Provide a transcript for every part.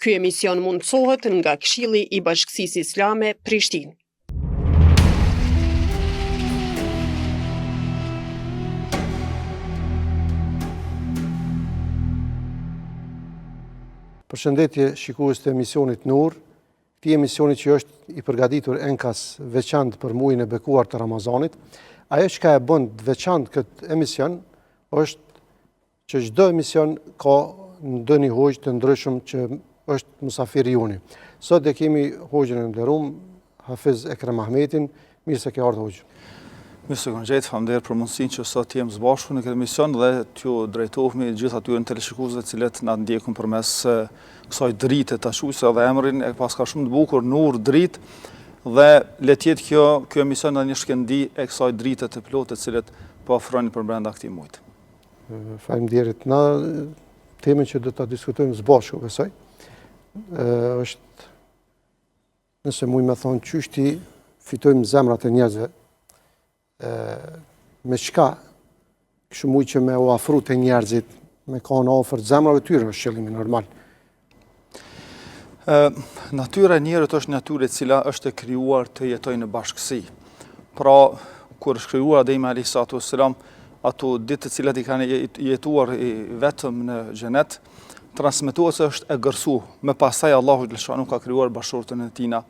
Ky emision mundësohet nga Këshilli i Bashkësisë Islame Prishtinë. Përshëndetje shikues të emisionit Nur, këtij emisioni që është i përgatitur enkas veçantë për muajin e bekuar të Ramazanit. Ajo që e bën të veçantë këtë emision është që çdo emision ka ndonjë hoxh të ndryshëm që është mysafiri joni. Sot e kemi hoxhën e nderuar Hafiz Ekrem Ahmetin, mirë se ke ardhur hoxh. Mirë se kam gjetur, faleminderit për mundësinë që sot jem së bashku në këtë emision dhe t'ju drejtohemi gjithë atyre teleshikuesve të cilët na ndjekun përmes kësaj drite tashuese dhe emrin e paska shumë të bukur Nur dritë dhe le të jetë ky emision në një shkendi e kësaj drite të plotë të cilët po ofrojnë për brenda këtij muaji. Faleminderit. Na temën që do ta diskutojmë së bashku besoj është nëse muj me thonë çështi fitojmë zemrat e njerëzve me çka kështu muj që me u afru të njerëzit, me kanë ofër zemrave tyre është qëllimi normal. Natyra e njerëzit është natyrë e cila është e krijuar të jetojë në bashkësi. Pra, kur është krijuar Ademi alayhis salam, ato ditë të cilat i kanë jetuar vetëm në xhenet, transmetohet se është e gërsu. Me pasaj Allahu xhaleshanu ka krijuar bashortën e tina,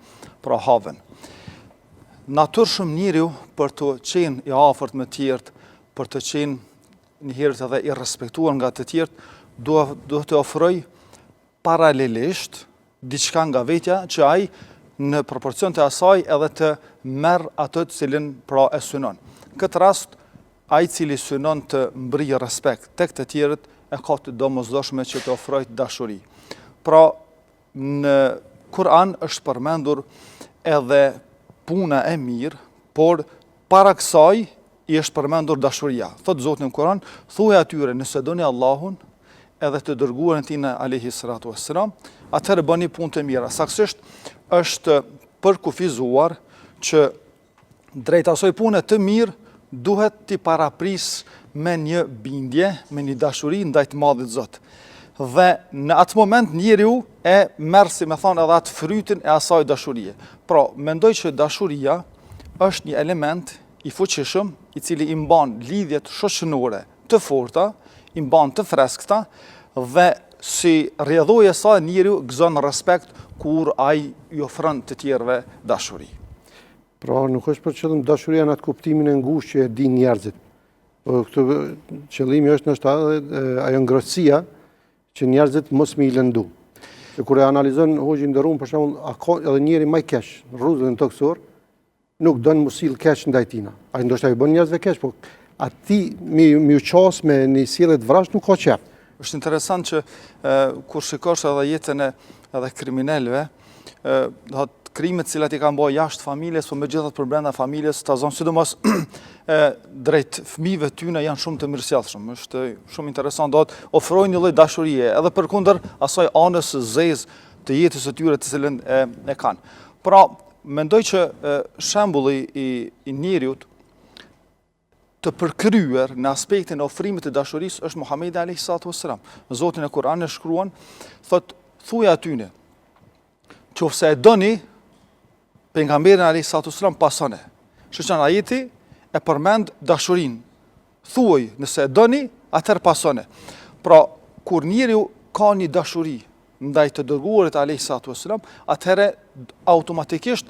pra Haven. Natyrshëm njeriu për të qenë i afërt me të tjerët, për të qenë një herë edhe i respektuar nga të tjerët, do të ofroj paralelisht diçka nga vetja që ai në proporcion të asaj edhe të merr atë të cilin pra e synon. Në këtë rast, ai cili synon të mbrijë respekt tek të tjerët e ka të domosdoshme që të ofroj dashuri. Pra, në Kur'an është përmendur edhe puna e mirë, por para kësaj i është përmendur dashuria. Thot Zoti në Kur'an, thuaj atyre nëse doni Allahun edhe të dërguarin e tij alayhis salatu wassalam, atëherë bëni punë të mira. Saktësisht është përkufizuar që drejt asoj pune të mirë duhet t'i parapris me një bindje, me një dashuri ndaj të Madhit Zot. Dhe në atë moment njeriu e merr si me thonë edhe atë frytin e asaj dashurie. Pra, mendoj që dashuria është një element i fuqishëm i cili i mban lidhjet shoqërore të forta, i mban të freskëta dhe si rrjedhojë e saj njeriu gëzon respekt kur ai i ofron të tjerëve dashuri. Pra, nuk është për qëllim dashuria në atë kuptimin e ngushtë që e din njerëzit. Po këtë qëllimi është ndoshta ajo ngrohtësia që njerëzit mos me i lëndu. Që kur e analizon hoxhin nderuar për shembull, a ka edhe njëri më i keq, rruzën toksor, nuk don mos sill keq ndaj tina. Ai ndoshta i bën njerëzve keq, po aty mi u qas me një sjellje të vrash nuk ka qef. Është interesant që kur shikosh edhe jetën edhe kriminalëve, do të krimet cilat i kanë bërë jashtë familjes, po megjithatë për brenda familjes, ta zonë sidomos drejt fëmijëve tyne janë shumë të mirësjellshëm. Është shumë interesant, do të ofrojnë një lloj dashurie, edhe përkundër asaj anës së zezë të jetës së tyre të cilën e kanë. Pra, mendoj që shembulli i njeriut të përkryer në aspektin e ofrimit të dashurisë është Muhamedi alayhis salam. Zoti në Kur'an e shkruan, thot thuaj atyne, qofse e doni pejgamberin alayhis salam pasone. Shqan ajeti e përmend dashurinë. Thuaj, nëse e doni, atëherë pasone. Pra, kur njeriu ka një dashuri ndaj të dërguarit alayhis salam, atëherë automatikisht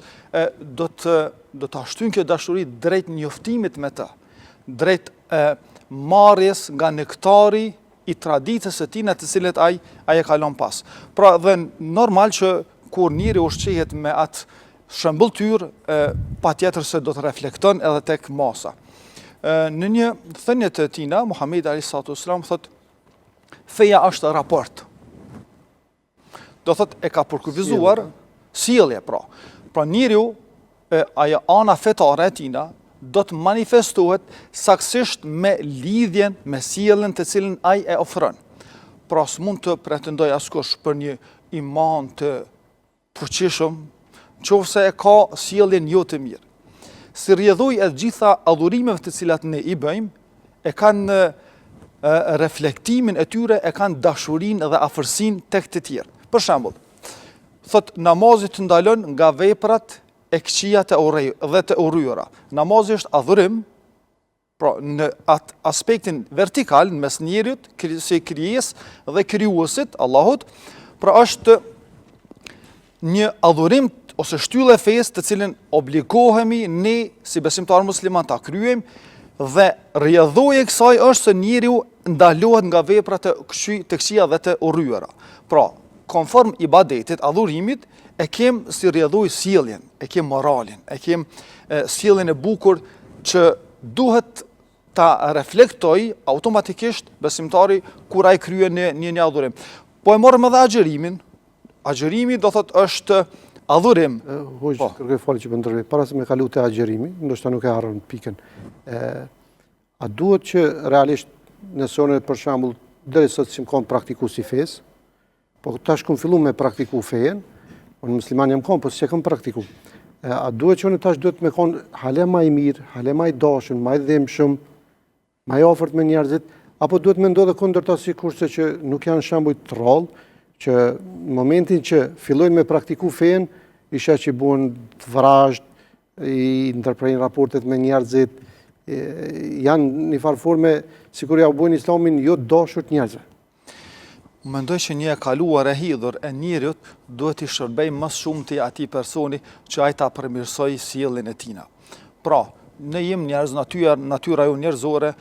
do të ashtyn kjo dashuri drejt njoftimit me të, drejt marrjes nga nektari i traditës së tij të cilet ai e kalon pas. Pra, dhe normal që kur njeriu ushqehet me atë shëmbulltyr, patjetër se do të reflekton edhe tek masa. Në një thënie të tina, Muhamedi alayhis salam thot, feja është raport. Do thot e ka përkufizuar sjellje, pra. Pra njeriu, ajo ana fetare e tina do të manifestohet saktësisht me lidhjen, me sjelljen të cilën ai e ofron. Pra s'mund të pretendoj askush për një iman të fuqishëm, qofse e ka sjelljen jo të mirë. Si rrjedhojë e gjitha adhurimeve të cilat ne i bëjmë, e kanë reflektimin e tyre, e kanë dashurinë dhe afërsinë tek të tjerë. Për shembull, thot namazi të ndalon nga veprat e këqija dhe të urryera. Namazi është adhurim, pra në atë aspektin vertikal në mes njerit, si krijes dhe krijuesit, Allahut, pra është një adhurim ose shtyllë e fesë të cilën obligohemi ne si besimtar musliman ta kryejmë, dhe rrjedhoja e kësaj është se njeriu ndalohet nga veprat të këqija dhe të urryera. Pra, konform ibadetit, adhurimit, e kem si rrjedhojë sjelljen, e kem moralin, e kem sjelljen e bukur që duhet ta reflektoj automatikisht besimtari kur ai kryen një adhurim. Po e morëm edhe agjerimin. Agjerimi do thot është adhurim. Hoxh, kërkoj falje që po ndërvej. Para se me kalu te agjerimi, ndoshta nuk e harron pikën. A duhet që realisht nëse për shembull deri sot që kam praktikuar si fes, po tash kam filluar me praktiku fejen, unë musliman jam kon, po s'e kam praktikuar. A duhet që unë tash duhet me kon hale më i mirë, hale më i dashur, më i dhimbshëm, më i afërt me njerëzit, apo duhet me ndodhe kundërta sikurse që nuk janë shembuj të rrallë, që në momentin që fillojnë me praktiku fejen, isha që buen të vrazhd, i ndërprejnë raportet me njerëzit, janë një farë forme, sikur ja u buen islamin jo dashur të njerëzve. Mendoj që një e kaluar e hidhur e njerit duhet i shërbej më shumë të atij personi që ai ta përmirësoj sjelljen e tina. Pra, ne jem njerëz, natyra jo njerëzore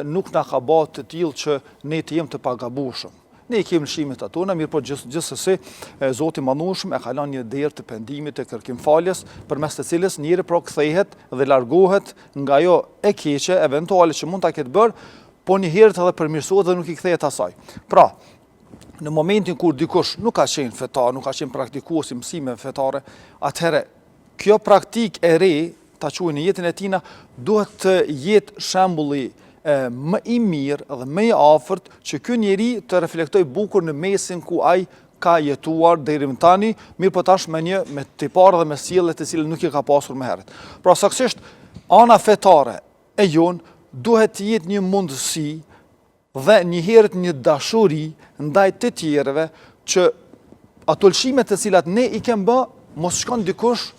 nuk na ka bërë të tillë që ne të jem të pagabueshëm. Ne i kemi lëshimet atona, mirë po gjithsesi Zoti Madhërisht e ka lënë një derë të pendimit të kërkim faljes, përmes të cilës njëri pro kthehet dhe largohet nga ajo e keqe eventuale që mund ta ketë bërë, po një herë edhe përmirësohet dhe nuk i kthehet asaj. Pra, në momentin kur dikush nuk ka qenë fetar, nuk ka qenë praktikues i mësimeve fetare, atëherë kjo praktik e re, ta quajë në jetën e tina, duhet të jetë shembulli më i mirë dhe më i afërt që ky njeri të reflektoj bukur në mesin ku ai ka jetuar deri më tani, mirë po tash me tipar dhe me sjellje të cilën nuk i ka pasur më herët. Pra saktësisht ana fetare e jon duhet të jetë një mundësi dhe një herët një dashuri ndaj të tjerëve që ato lëshimet të cilat ne i kem bë mos shkon dikush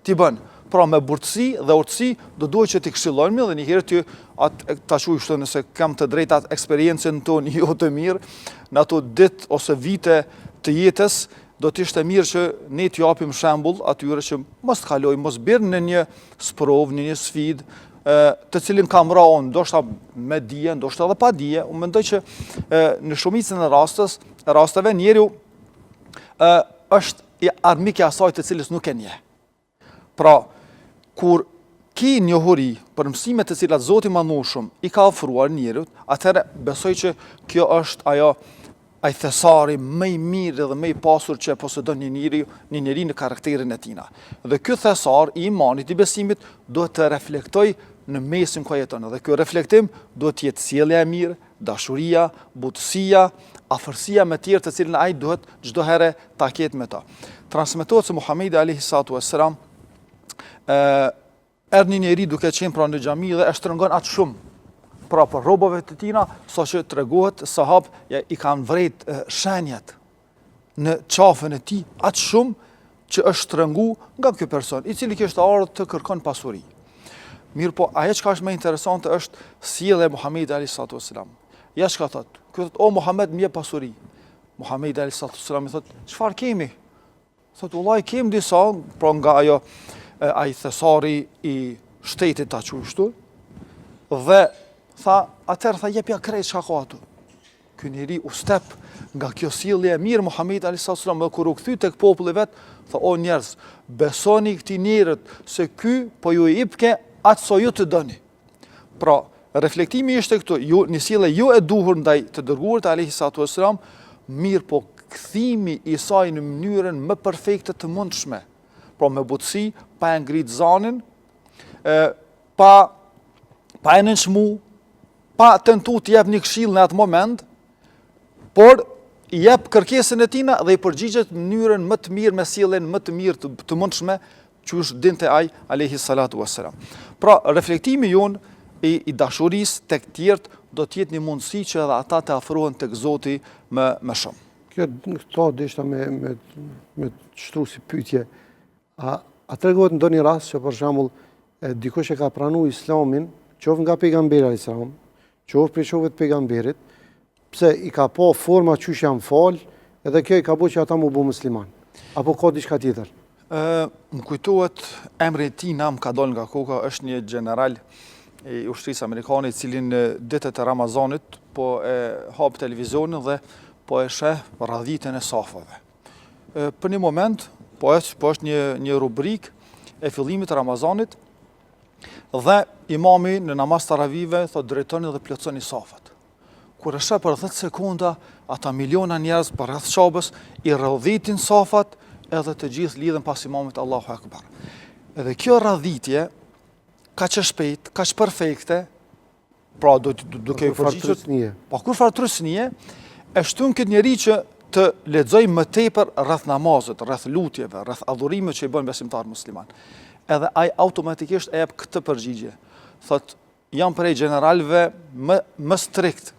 t'i bën. Pra me burtësi dhe urtësi do duhet që t'i këshillojmë dhe një herë ty ta quaj kështu nëse kam të drejtat eksperiencën tonë jo të mirë, në ato ditë ose vite të jetës, do t'ishte mirë që ne t'ju japim shembull atyre që mos t'kalojmë, mos birë në një sprovë, në një sfidë, të cilin kam ra unë, ndoshta me dije, ndoshta edhe pa dije. Unë mendoj që në shumicën e rasteve njeriu është armik i asaj të cilës nuk e njeh. Pra, kur ki njohuri për mësimet të cilat Zoti Madhërisht i ka ofruar njerëzit, atëherë besoj që kjo është ai thesari më i mirë dhe më i pasur që posedon një njeri në karakterin e tina. Dhe ky thesar i imanit, i besimit, duhet të reflektoj në mesin ku jeton. Dhe ky reflektim duhet të jetë sjellja e mirë, dashuria, butësia, afërsia me tjerë të cilën ai duhet çdo herë ta ketë me ta. Transmetohet se Muhamedi alayhi salatu wassalam erdhi një njeri duke qenë pranë në xhami dhe e shtrëngon atë shumë pra për rrobave të tina, saqë tregohet sahabë i kanë vrejt shenjat në qafën e tij atë shumë që është shtrëngu nga ky person, i cili kishte ardhur të kërkon pasuri. Mirë po, ajo çka është më interesante është sjellja e Muhamedit alayhi salatu wassalam. Ja çka thot? Ky thot: "O Muhammed, më jep pasuri." Muhamedi alayhi salatu wassalam i thot: "Çfarë kemi?" Thot: "Wallahi kem disa, pra nga ajo ai thesari i shtetit ta qushtu, dhe atëherë tha jepja krejt çka ka aty." Ky njeri u step nga kjo sjellje e mirë Muhamedi alayhis salam dhe kur u kthy tek populli vet, tha: "O njerëz, besoni këtij njerëz se ky po ju i jepke atë sa ju të doni." Pra, reflektimi ishte këtu, një sjellje jo e duhur ndaj të dërguarit alayhis salam, mirë po kthimi i saj në mënyrën më perfekte të mundshme. Pra me butësi, pa e ngrit zanin, pa e nënçmu, pa tentu të jep një këshill në atë moment, por i jep kërkesën e tina dhe i përgjigjet në mënyrën më të mirë, me sjelljen më të mirë të mundshme, që është dinte ai alayhi salatu wassalam. Pra, reflektimi jon i dashurisë tek tjerët do të jetë një mundësi që edhe ata të afrohen tek Zoti më shumë. Këto deshta me shtru si pyetje. A tregohet ndonjë rast që për shembull dikush e ka pranuar Islamin, qoftë nga pejgamberi alayhis salam, qoftë prej shokëve të pejgamberit, pse i ka pa forma qysh janë fal, edhe kjo i ka bërë që ata mu bu musliman. Apo ka diçka tjetër? Më kujtohet emri i tij më ka dalë nga koka, është një general i ushtrisë amerikane i cili në ditët e Ramazanit po e hap televizionin dhe po e sheh radhitën e safave. Për një moment, po është një rubrik e fillimit të Ramazanit dhe imami në namaz taravive thot drejtoni dhe plotësoni safat. Kur e sheh për 10 sekonda, ata miliona njerëz për rreth Shabës i rradhitin safat edhe të gjithë lidhen pas imamit Allahu Akbar. Edhe kjo radhitje kaq e shpejt, kaq perfekte, pra duke i përgjigjur, pa kur farë trysnie, e shtyn këtë njeri që të lexojë më tepër rreth namazit, rreth lutjeve, rreth adhurimeve që i bën besimtar musliman. Edhe ai automatikisht e jep këtë përgjigje. Thot, jam prej generalëve më strikt,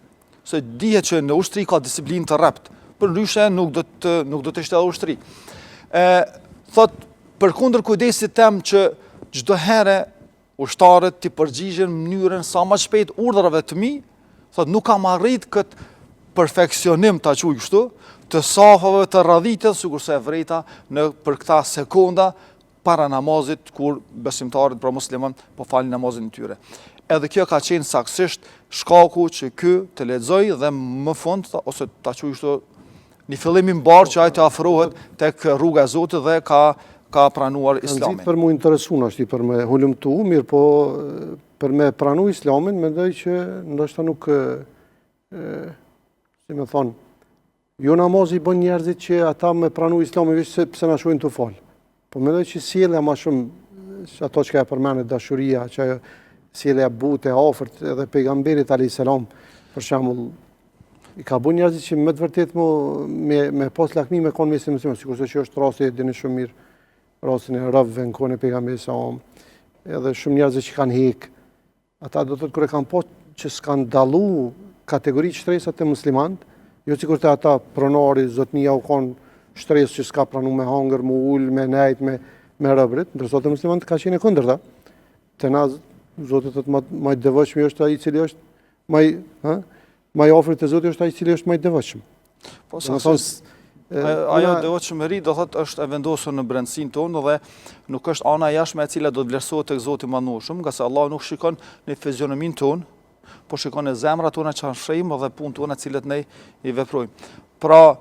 se dihet që në ushtri ka disiplinë të rrept, përndryshe nuk do të ishte edhe ushtri. Thot, përkundër kujdesit tem që çdo herë ushtarët t'i përgjigjen në mënyrën sa më shpejt urdhrave të mi, thot, nuk kam arrit këtë perfeksionim ta quaj kështu, të safave të radhitës, sikurse e vrejta për këta sekonda para namazit kur besimtarët pra musliman po falin namazin e tyre. Edhe kjo ka qenë saktësisht shkaku që ky të lexoj dhe më fund ose ta quaj kështu një fillim i mbar që ai të afrohet tek rruga e Zotit dhe ka pranuar Islamin. Për mu interesun është i për me hulumtu, mirë po për me pranu Islamin, mendoj që ndoshta nuk, si me thonë, jo namazi bën njerëzit që ata me pranu Islamin vishë pse na shojnë të falë. Po mendoj që sjellja ma shumë, ato që ka e përmenet dashuria, që sjellja bute, afërt edhe pejgamberit alayhis salam, për shembull, i ka bën njerëzit që me të vërtet me pas lakmi me konë mesin musliman, sikurse që është rasti e dini shumë mirë, rastin e rrëvëve në kohën e pejgamberit sallallahu alajhi wasallam, edhe shumë njerëz që kanë hek. Ata do të thotë kur e kanë pas që s'kan dallu kategori shtresat e muslimanët, jo sikur të ata pronari, zotnia u konë shtresë që s'ka pranu me hangër, me ul, me nejt, me rëbrit, ndërsa të muslimanët ka qenë e kundërta. Te na Zoti thotë më i devotshëm është ai i cili është më i afërt te Zoti është ai i cili është më i devotshëm. Po ajo devotshmëri do thotë është e vendosur në brendësinë tonë dhe nuk është ana jashtme e cila do të vlerësohet tek Zoti Madhnueshëm, nga se Allah nuk shikon në fizionominë tonë, po shikon në zemrat tona që shehim dhe punët tona të cilat ne i veprojmë. Pra,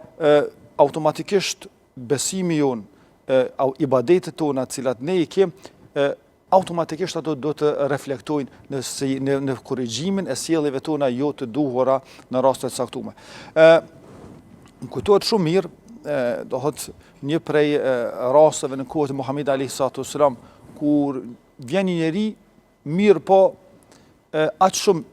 automatikisht besimi jon, ibadetet tona të cilat ne i kemi, automatikisht ato do të reflektojnë në korrigjimin e sjelljeve tona jo të duhura në raste të caktuara. Më kujtohet shumë mirë, do thotë një prej rasteve në kohën e Muhamedit alayhis salam, kur vjen një njeri mirë po aq shumë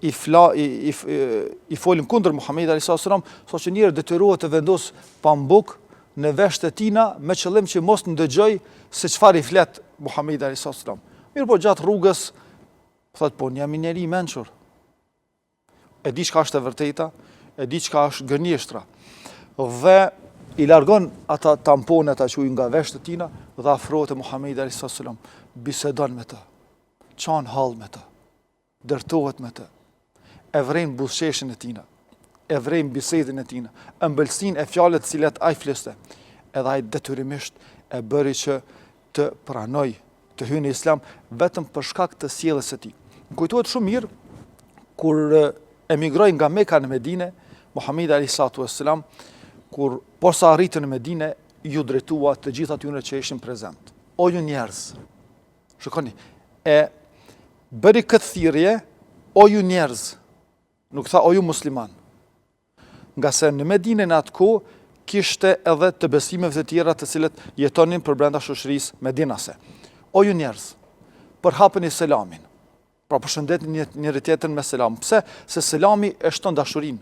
i folën kundër Muhamedit alayhis salam, saqë njëri detyrohet të vendos pambuk në veshët e tina me qëllim që mos ndëgjoj se çfarë i flet Muhamedi alayhis salam. Mirë po gjatë rrugës, thot po jam një njeri i mençur. E di çka është e vërteta, e di çka është gënjeshtra. Dhe i largon ata tamponet që nga veshët e tina dhe afrohet te Muhamedi alayhis salam. Bisedon me të, çan hall me të, dërtohet me të, e vren buzëqeshin e tina, e vren bisedën e tina, ëmbëlsinë e fjalëve të cilat ai fliste. Edhe ai detyrimisht e bëri që të pranoj të hyjë në Islam vetëm për shkak të sjelljes së tij. Më kujtohet shumë mirë kur emigroi nga Mekka në Medinë, Muhamedi alayhis salam, kur posa arritën në Medinë, ju drejtua të gjithë atyre që ishin prezent. O ju njerëz, shikoni, e bëri këtë thirrje, o ju njerëz, nuk tha o ju musliman. Nga se në Medinë në atë kohë kishte edhe të besimeve të tjera të cilët jetonin për brenda shoqërisë medinase. O ju njerëz, përhapeni selamin. Pra përshëndetni njëri tjetrin me selam. Pse? Se selami e shton dashurinë.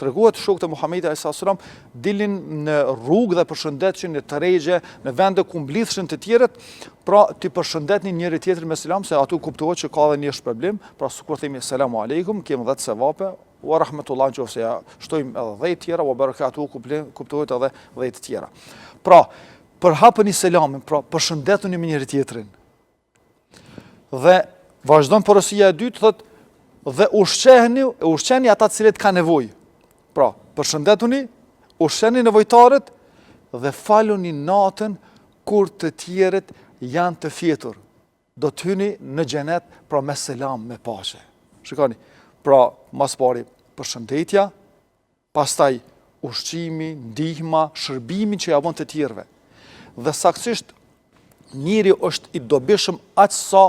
Treguohet shokët e Muhamedit alayhis salam dilin në rrugë dhe përshëndetjen në tregje, në vende ku mblidhshin të tjerët, pra ti përshëndetni njëri tjetrin me selam, se aty kuptohet që ka edhe një shpërblim, pra sikur themi selamu aleikum, kemi 10 sevape, wa rahmetullah nëse ja shtojmë edhe 10 tjera, wa barakatuhu kuptohet edhe 10 tjera. Pra, përhapëni selamin, pra përshëndetuni me njëri tjetrin. Dhe vazhdon porosia e dytë, thot, dhe ushqeni ata të cilët ka nevojë. Pra, përshëndetuni, ushqeni nevojtarët dhe faluni natën kur të tjerët janë të fjetur. Do të hyni në xhenet pra me selam, me paqe. Shikoni, pra mas pari përshëndetja, pastaj ushqimi, ndihma, shërbimi që ja bën të tjerëve. Dhe saktësisht njëri është i dobishëm aq sa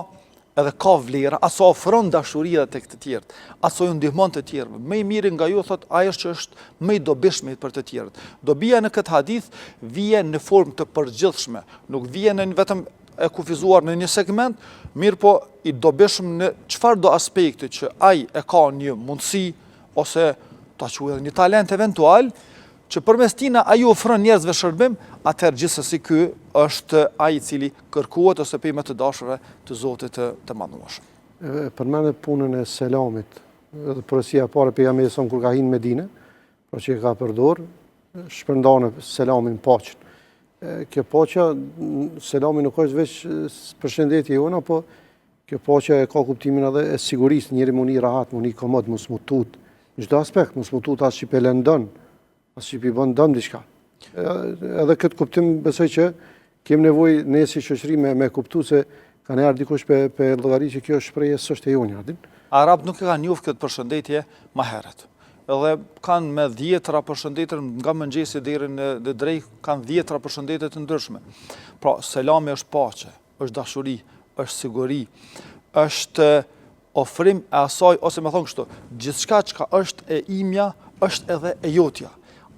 edhe ka vlera, aq sa ofron dashuri edhe tek të tjerët, aq sa ju ndihmon të tjerëve. Më i miri nga ju thot ai që është më i dobishëm për të tjerët. Dobia në këtë hadith vjen në formë të përgjithshme, nuk vjen në vetëm e kufizuar në një segment, mirë po i dobishëm në çfarë do aspekti që ai e ka një mundësi ose ta quajë një talent eventual, që përmes tina ai ofron njerëzve shërbim, atëherë gjithsesi ky është ai i cili kërkohet ose pe më të dashurve të Zotit të Madhërueshëm. Përmendet punën e selamit, edhe porosia e parë pejgamberi son kur ka hyrë në Medinë, pra që ka përdor, shpërndanë selamin, paqen. Kjo paqja, selami nuk është veç përshëndetje jona, po kjo paqja e ka kuptimin edhe e sigurisë, njëri mund i rahat, mund i komod, mund smutut, në çdo aspekt, mund smutut as që i lëndon, as që i bën dëm diçka. Edhe këtë kuptim besoj që kemi nevojë ne si shoqëri me kuptu se kanë ardhur dikush pe llogari që kjo shprehje s'është e jonja. Arab nuk e kanë njohur këtë përshëndetje më herët. Edhe kanë me 10 përshëndetje nga mëngjesi deri në drej, kanë 10 përshëndetje të ndryshme. Pra, selami është paqe, është dashuri, është siguri, është ofrim e asaj, ose me thonë kështu, gjithçka që është e imja, është edhe e jotja.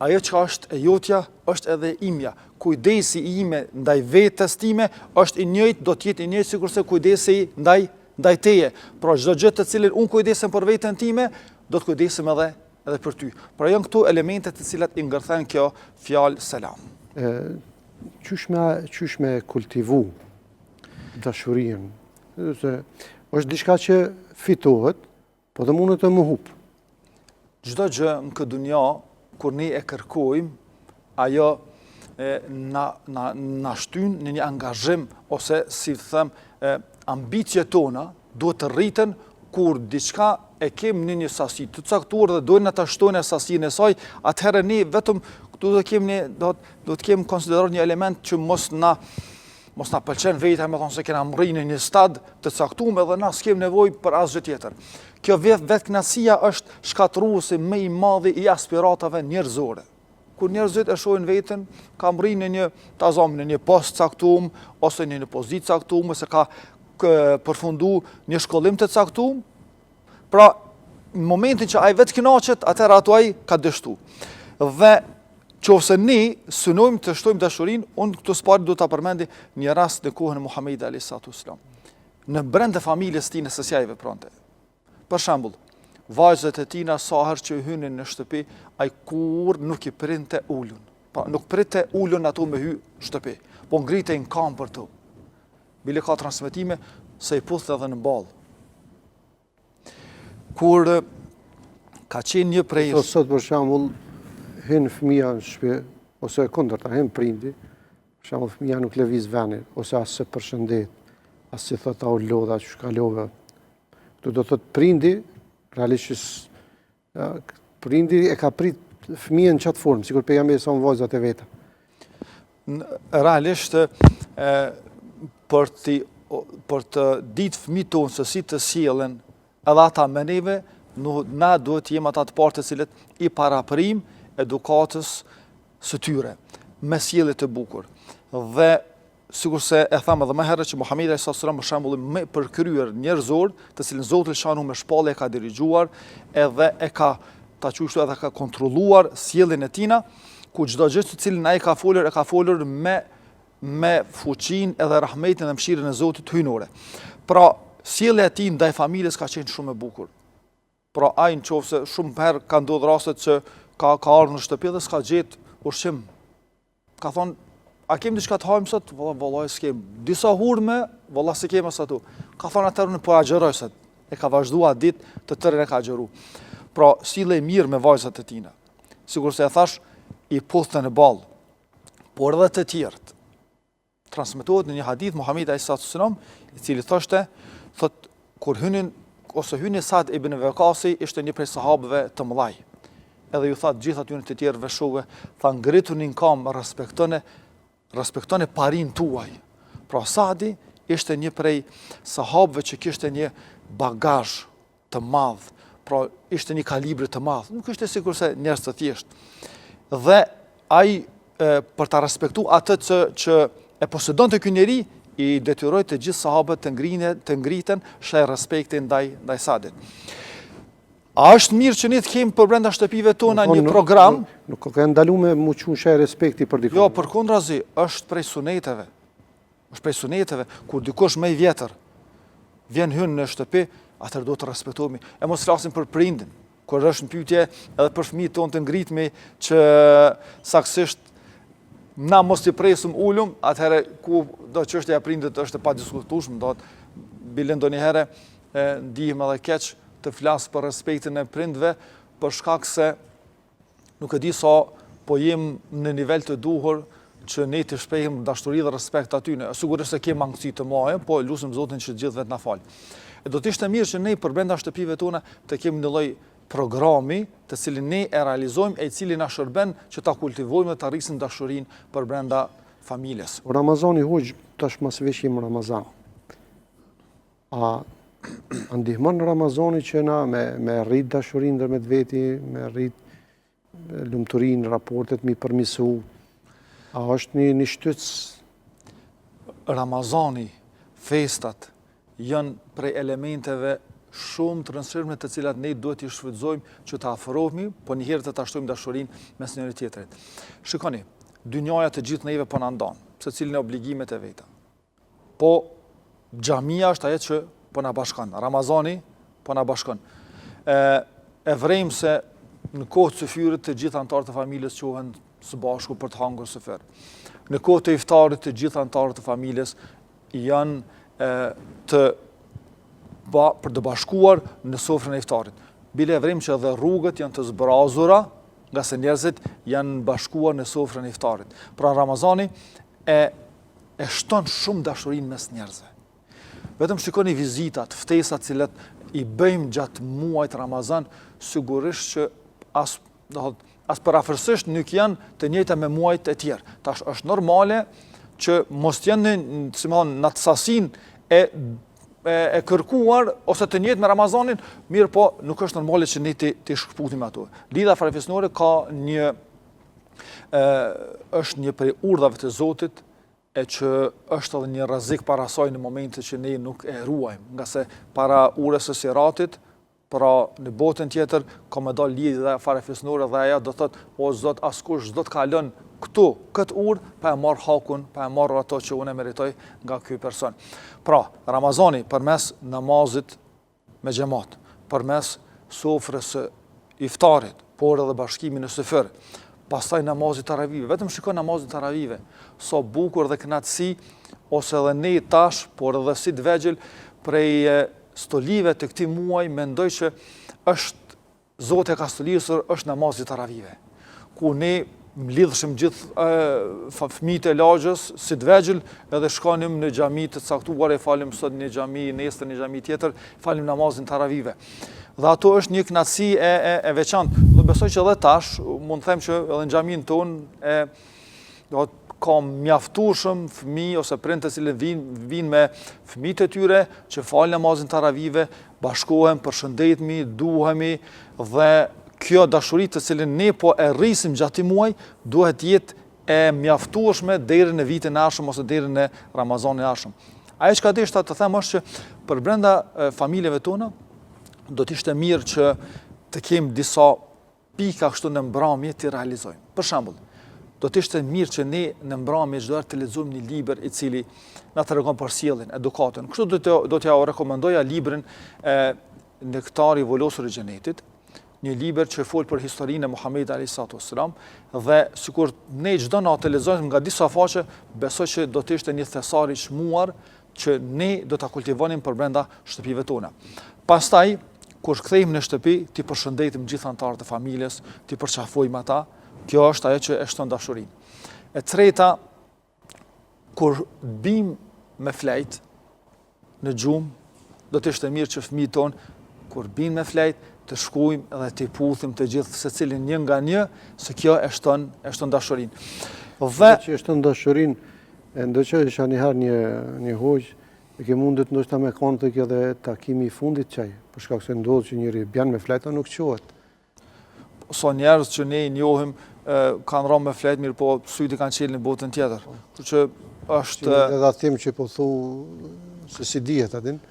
Ajo që është e jotja, është edhe e imja. Kujdesi ime ndaj vetes time është i njëjtë, do të jetë i njëjtë sikurse kujdesi ndaj teje. Pra çdo gjë të cilën unë kujdesem për veten time, do të kujdesem edhe për ty. Pra janë këtu elementet të cilat i ngërthen kjo fjalë selam. Qysh me kultivu dashurinë? Është diçka që fitohet, po dhe mundet të më hup. Çdo gjë në këtë dunja, kur ne e kërkojmë, ajo na shtyn në një angazhim, ose si them, ambicjet tona duhet të rriten kur diçka e kemi në një sasi të caktuar dhe dojnë ta shtojnë sasinë e saj, atëherë ne vetëm këtu do të kemi konsideruar një element që mos na pëlqen vetë, me thonë se kena mri në një stad të caktuar dhe na s'kem nevojë për asgjë tjetër. Kjo vetkënaësia është shkatërruesi më i madh i aspiratave njerëzore. Kur njerëzit e shohin veten, ka mri në një tazam, në një post caktuar ose në një pozitë caktuar, ose ka përfundu një shkollim të caktuar, pra në momentin që ai vetë kënaqet, atëherë ato ai ka dështu. Dhe qofse ne synojmë të shtojmë dashurinë, unë këtu s'pari do ta përmendi një rast në kohën e Muhamedit alayhis salam. Në brenda familjes tij se si ai vepronte. Për shembull, vajzat e tina sa herë që hynin në shtëpi, ai kur nuk i printe ulun. Pa nuk printe ulun ato me hy shtëpi, po ngritej në kam për to. Bile ka transmetime se i puthte edhe në ballë. Kur ka qenë një prej... Sot për shembull, hin fëmia në shtëpi, ose kundërta, hin prindi, për shembull fëmia nuk lëviz venin, ose as se përshëndet, as si thot au lodha, që shkalove. Do të thot prindi, realisht prindi e ka prit fëmijën në qatë formë, sikur pejgamberi sa vajzat e veta. Realisht, për të ditë fëmijët tonë se si të sjellen edhe ata me neve, na duhet jem ata të partë të cilët i paraprim edukatës së tyre, me sjellje të bukur. Dhe sikurse e thamë edhe më herët që Muhamedi alayhis salam për shembull me përkryer njerëzor, të cilën Zoti shanu me shpallje ka dirigjuar, edhe e ka edhe ka kontrolluar sjelljen e tina, ku çdo gjë të cilën ai ka folur me fuqinë edhe rahmetin dhe mëshirën e Zotit hyjnore. Pra, sjellja e tij ndaj familjes ka qenë shumë e bukur. Pra, ai nëse shumë herë ka ndodhur raste që ka ardhur në shtëpi dhe s'ka gjetë ushqim. Ka thonë, a kemi diçka të hajmë sot? Vallai s'kem. Disa hurme, valla s'kem as ato. Ka thonë atëherë po agjeroj sot. E ka vazhduar ditë të tërën e ka agjeru. Pra, sile mirë me vajzat e tina. Sigur se e thash, i puthën e ballë, por edhe të tjerët. Transmetohet në një hadith Muhamedi a.s. I cili thoshte, kur hyni Sa'd ibn Waqqasi, ishte një prej sahabëve të mëdhaj. Edhe ju thatë gjithat atyre të tjerë veshove, tha ngrituni në kam, respektone parin tuaj. Pra Sa'di ishte një prej sahabëve që kishte një bagazh të madh, pra ishte një kalibri të madh, nuk ishte sikur se njerëz të thjesht. Dhe ai për ta respektu atë që e posedon të ky njeri, i detyroi të gjithë sahabët të ngriten sheh respektin ndaj Sa'dit. A është mirë që ne të kemi për brenda shtëpive tona një program? Nuk ka ndaluar me muçun sheh respekti për dikon. Jo, përkundrazi, është prej suneteve. Është prej suneteve kur dikush më i vjetër vjen hyn në shtëpi, atëherë duhet të respektohemi. E mos flasim për prindin. Kur është në pyetje edhe për fëmijët tonë të ngritmi që saktësisht na mos t'i presum ulum, atëherë ku do çështja e prindit është e padiskutueshme, do të bile ndonjëherë ndihem edhe keq të flas për respektin e prindve, për shkak se nuk e di sa po jem në nivel të duhur që ne të shprehim dashuri dhe respekt aty. Sigurisht se kemi mangësi të mëdha, po lutem Zotin që të gjithëve të na fal. E do të ishte mirë që ne për brenda shtëpive tona të kemi një lloj programi të cilin ne e realizojmë e cili na shërben që ta kultivojmë dhe ta rrisim dashurinë për brenda familjes. Ramazani hoq tash mas veshim Ramazan. A ndihmon Ramazani që na me rrit dashurinë ndërmjet veti, me rrit lumturinë, raportet mi përmirësu? A është një shtytës? Ramazani, festat janë prej elementeve shumë të rëndësishme të cilat ne duhet i shfrytëzojmë që të afrohemi, po njëherë të shtojmë dashurinë mes njëri tjetrit. Shikoni, dynjaja të gjithë neve po na ndan, secilin e obligimet e veta. Po xhamia është ajo që po na bashkon. Ramazani po na bashkon. E vrejmë se në kohë të fyrit të gjithë anëtarët e familjes quhen së bashku për të hangur së fyr. Në kohë të iftarit të gjithë anëtarët e familjes janë për të bashkuar në sofrën e iftarit. Bile e vrejmë që edhe rrugët janë të zbrazura, nga se njerëzit janë bashkuar në sofrën e iftarit. Pra Ramazani e shton shumë dashurinë mes njerëzve. Vetëm shikoni vizitat, ftesat cilat i bëjmë gjatë muajit Ramazan, sigurisht që as parafërsisht nuk janë të njëjta me muajt e tjerë. Tash është normale që mos janë në atë sasinë e kërkuar ose të njëjtë me Ramazanin, mirë po nuk është normale që ne të shkëputim ato. Lidha farefisnore është një prej urdhave të Zotit e që është edhe një rrezik para saj në momente që ne nuk e ruajmë, nga se para urës së Siratit, pra në botën tjetër ka më dalë lidhja farefisnore dhe ajo do thotë o Zot, askush s'do të kalon këtë urë pa e marrë hakun, pa e marrë ato që unë e meritoj nga ky person. Pra, Ramazani përmes namazit me xhamat, përmes sofrës së iftarit, por edhe bashkimin në sufër, pastaj namazit taravive, vetëm shikoj namazin taravive, sa bukur dhe kënaqësi, ose edhe ne tash, por edhe si të vegjël prej stolive të këtij muaj, mendoj që është Zoti e ka stolisur është namazit taravive, ku ne mlidhshim gjithë fëmijët e lagjës, si të vegjël, edhe shkonim në xhami të caktuar, e falim sot një xhami, nesër një xhami tjetër, falim namazin taravive. Dhe ato është një kënaqësi e veçantë. Dhe besoj që edhe tash, mund të them që edhe në xhamin tonë ka mjaftueshëm fëmijë ose prindë të cilët vinë me fëmijët e tyre që falin namazin taravive, bashkohen, përshëndetemi, duhemi dhe kjo dashuri të cilën ne po e rrisim gjatë këtij muaji duhet jetë e mjaftueshme deri në vitin e ardhshëm ose deri në Ramazanin e ardhshëm. Ajo çka deshta të them është që për brenda familjeve tona do të ishte mirë që të kemi disa pika kështu në mbrëmje të realizojmë. Për shembull, do të ishte mirë që ne në mbrëmje çdo herë të lexojmë një libër i cili na tregon për sjelljen, edukatën. Kështu do t'ja rekomandoja librin Nektari i Volosur i Xhenetit, një libër që fol për historinë e Muhamedit alayhis salam dhe sikur ne çdo natë lexojmë nga disa faqe, besoj që do të ishte një thesar i çmuar që ne do ta kultivonim për brenda shtëpive tona. Pastaj kur kthehemi në shtëpi, ti përshëndetim gjithë anëtarët e familjes, ti përqafojmë ata, kjo është ajo që e shton dashurinë. E treta, kur bim me flejt në gjumë, do të ishte mirë që fëmijët tonë, kur bim me flejt, të shkojmë edhe të puthim të gjithë secilin një nga një, se kjo e shton dashurinë. Dhe që e shton dashurinë, ndoshta isha një hoqë, e ke mundet ndoshta me kanë të kjo dhe takimi i fundit qaj, për shkak se ndodhë që njëri bjan me flejta nuk qohet. So njerëz që ne i njohim kanë rënë me flejt, mirë po sytë kanë qelë në botën tjetër. Kështu që është... Edhe atim që po thu se si dihet atin,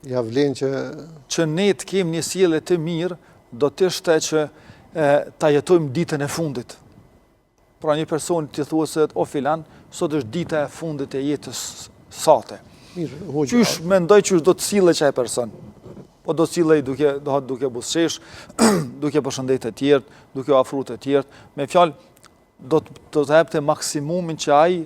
ja vlen që ne të kemi një sjellje të mirë, do të ishte që ta jetojmë ditën e fundit. Pra një person t'i thua se o filan, sot është dita e fundit e jetës sate. Qysh mendoj qysh do të sillej çaj person. Po do të sillej duke buzëqesh, duke përshëndetë të tjerë, duke ofruar të tjerë. Me fjalë do të jepte maksimumin që ai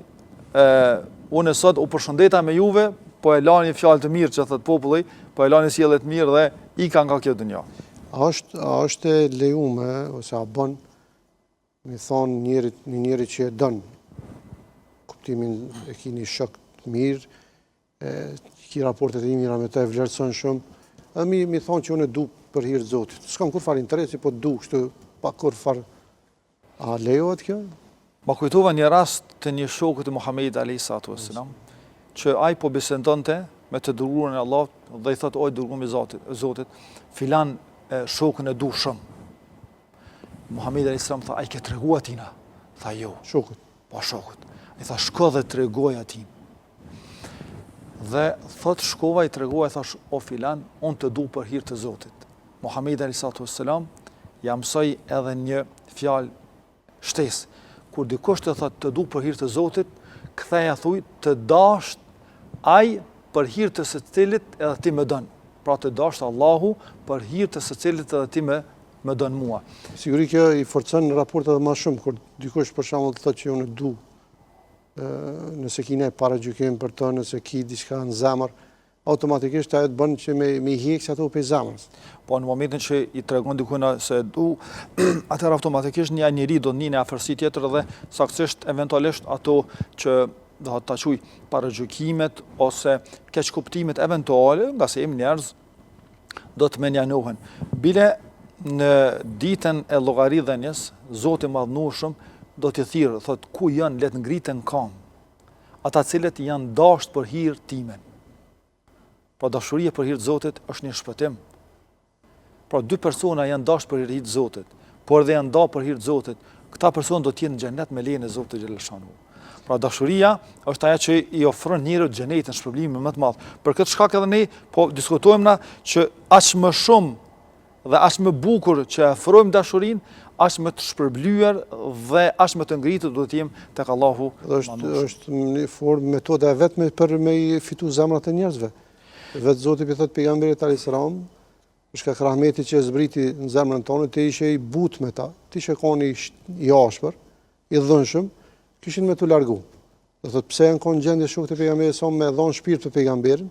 unë sot u përshëndeta me juve, po e lani fjalë të mirë që thot populli, po e lani sjellje të mirë dhe i ka nga kjo dunjë. A është e lejume ose a bën mi thonë njëri që e dën, kuptimin e kini shok të mirë, ki raportet e mira me të e vlerëson shumë, edhe mi thonë që unë e du për hirë Zotit. S'kam kur far interesi, po du kështu pa kur far. A lejohet kjo? Ma kujtova një rast të një shokut të Muhamedit a.s. që ai po besendonte me të dërguarin e Allahut dhe i thotë oj dërguari i Zotit, filan shokun e du shumë. Muhamedi a.s. tha, ai ke treguar atina? Tha jo. Shokut. Po shokut. I tha shko dhe tregoj atin. Dhe thot shkova i tregova, i thash o filan, unë të du për hir të Zotit. Muhamedi a.s. ja mësoi edhe një fjalë shtesë. Kur dikush të thot të du për hir të Zotit, ktheja thuj të dasht ai për hir të secilit edhe ti më don. Pra të dasht Allahu për hir të secilit edhe ti më don mua. Siguri kjo i forcon në raport edhe më shumë, kur dikush për shembull të thotë që unë du, nëse ki ne para gjykim për të, nëse ki diçka në zemër, automatikisht ajo të bën që me hiq ato pe zemrës. Po në momentin që i tregon dikujt se du, atëherë automatikisht një njeri do të ninë afërsi tjetër dhe saktësisht eventualisht ato që do ta quaj paragjykimet ose keqkuptimet eventuale, nga se jemi njerëz, do të menjanohen. Bile në ditën e llogaridhënies, Zoti i Madhnueshëm do t'i thirrë, thot ku janë le të ngriten kam, ata cilët janë dashur për hir timen. Pra dashuria për hir të Zotit është një shpëtim. Pra dy persona janë dashur për hir të Zotit, por dhe janë dashur për hir të Zotit, këta persona do të jenë në xhenet me lejen e Zotit xhaleshanu. Pra dashuria është ajo që i ofron njeriu xhenetin, shpërblimin më të madh. Për këtë shkak edhe ne po diskutojmë na që aq më shumë dhe aq më bukur që ofrojmë dashurinë, aq më të shpërblyer dhe aq më të ngritur do të jemi tek Allahu. Është një formë metoda vetëm për me fitu zemrat e njerëzve. Vetë Zoti i thot pejgamberit alayhis salam, për shkak të rahmetit që zbriti në zemrën tonë, ti ishe i butë me ta, ti ishe koni i ashpër, i dhënshëm, kishin me të largu. Dhe thot pse janë konë gjendje shokët e pejgamberit sa me dhon shpirt për pejgamberin,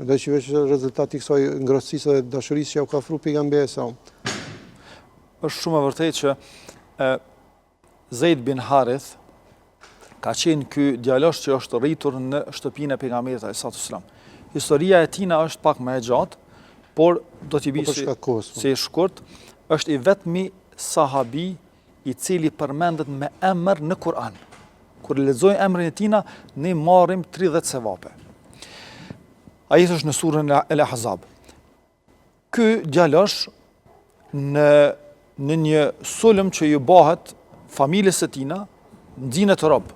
mendoj që veç rezultati i kësaj ngrohtësisë dhe dashurisë që ja u ka ofruar pejgamberi sa. Është shumë e vërtetë që Zeid bin Harith ka qenë ky djalosh që është rritur në shtëpinë e pejgamberit alayhis salam. Historia e tina është pak më e gjatë, por do t'i bëj si e shkurt, është i vetmi sahabi i cili përmendet me emër në Kur'an. Kur lexojmë emrin e tina, ne marrim 30 sevape. Ai është në surën El-Ahzab. Ky djalosh në një sulm që ju bëhet familjes së tina, nxjinë të rob.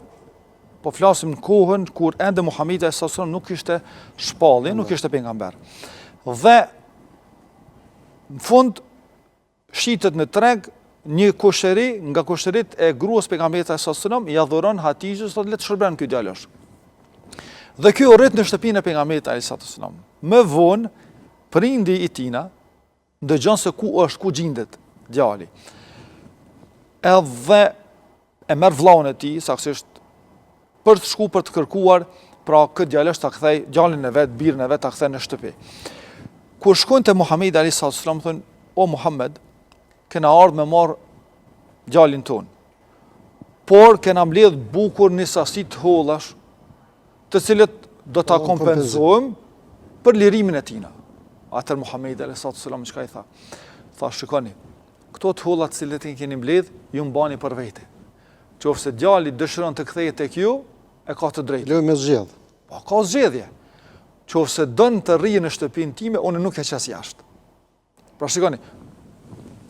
Po flasim në kohën kur ende Muhamedi s.a.s. nuk ishte shpallje, nuk ishte pejgamber. Dhe në fund shitet në treg një kushëri nga kushërit e gruas pejgamberit s.a.s. i adhuron Hatijës, thotë le të shërbejnë ky djalosh. Dhe ky u rrit në shtëpinë e pejgamberit s.a.s. Më vonë prindi i tina dëgjon se ku gjendet djali. Edhe e merr vllahun e tij, saktësisht për të shku për të kërkuar, pra këtë djalosh ta kthej djalin e vet, birrin e vet ta kthej në shtëpi. kur shkojnë te Muhamedi alayhis salam thonë, o Muhammed, kena ardhur me marr djalin ton, por kena mbledh bukur një sasi të hollash, të cilët do ta kompenzojmë për lirimin e tina. Atër Muhamedi alayhis salam çka i tha? Tha, shikoni, këto të holla të cilët i keni mbledh, ju mbani për vete. Qofse djali dëshiron të kthehet tek ju, e ka të drejtë. Lejoj me zgjedh. Po, ka zgjedhje. Qofse don të rrijë në shtëpinë time, unë nuk e qas jashtë. Pra shikoni,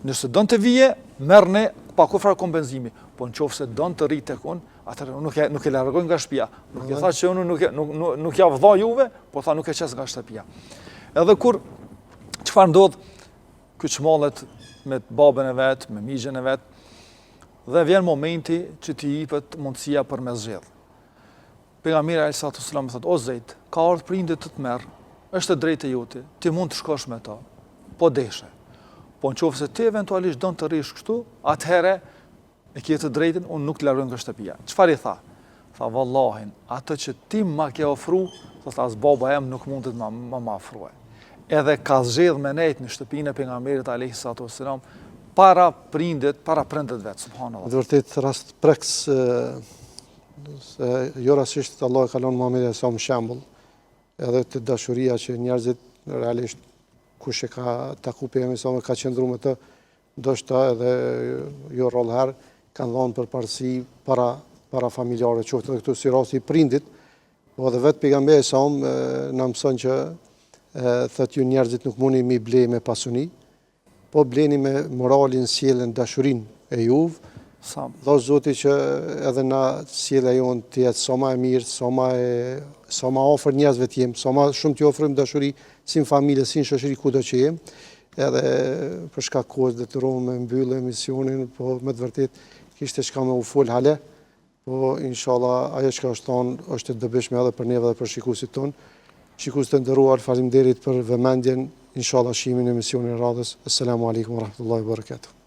nëse don të vije, merrni pa kufra kompenzimi. Po nëse don të rrijë tek unë, atëherë nuk e largoj nga shtëpia. Nuk e tha që unë nuk ja vdha juve, po tha nuk e qas nga shtëpia. Edhe kur çfarë ndodh, ky çmallet me babën e vet, me miqjen e vet, dhe vjen momenti që t'i jepet mundësia për me zgjedh. Pejgamberi alayhis salam thotë, o Zeid, ka ardhur prindët të merr, është e drejtë jote, ti mund të shkosh me ta, po deshe. Po nëse ti eventualisht don të rrish kështu, atëherë e ke të drejtën, unë nuk të largoj nga shtëpia. Çfarë i tha? Tha, vallahin, atë që ti ma ke ofru, thotë as baba jam nuk mund të ma ofruaj. Edhe ka zgjedh me nejt në shtëpinë e pejgamberit alayhis salam para prindet vet, subhanallahu. Në vërtet rast preks se jo rastisht Allah e kalon Muhamedi sa më shembull, edhe të dashuria që njerëzit realisht kush e ka taku pejgamberin sa më ka qëndruar me të, ndoshta edhe jo rrollher kanë dhënë përparësi para familjare, qoftë edhe këtu si rasti i prindit, po edhe vetë pejgamberi sa na mëson që thotë ju njerëzit nuk mundi mi ble me pasuni, po bleni me moralin, sjelljen, dashurinë e juve. Thosh Zoti që edhe na sjellja jon të jetë sa më e mirë, sa më afër njerëzve të jem, sa më shumë t'i ofrojmë dashuri si në familje, si në shoqëri kudo që jem. Edhe për shkak kohës detyrohem me mbyllë emisionin, po me të vërtet kishte çka me u fol hale, po inshallah ajo çka është thonë është e dobishme edhe për neve dhe për shikuesit tonë. Shikues të nderuar, faleminderit për vëmendjen, inshallah shihimin e emisionin e radhës. Assalamu alaikum wa rahmatullahi wa barakatuh.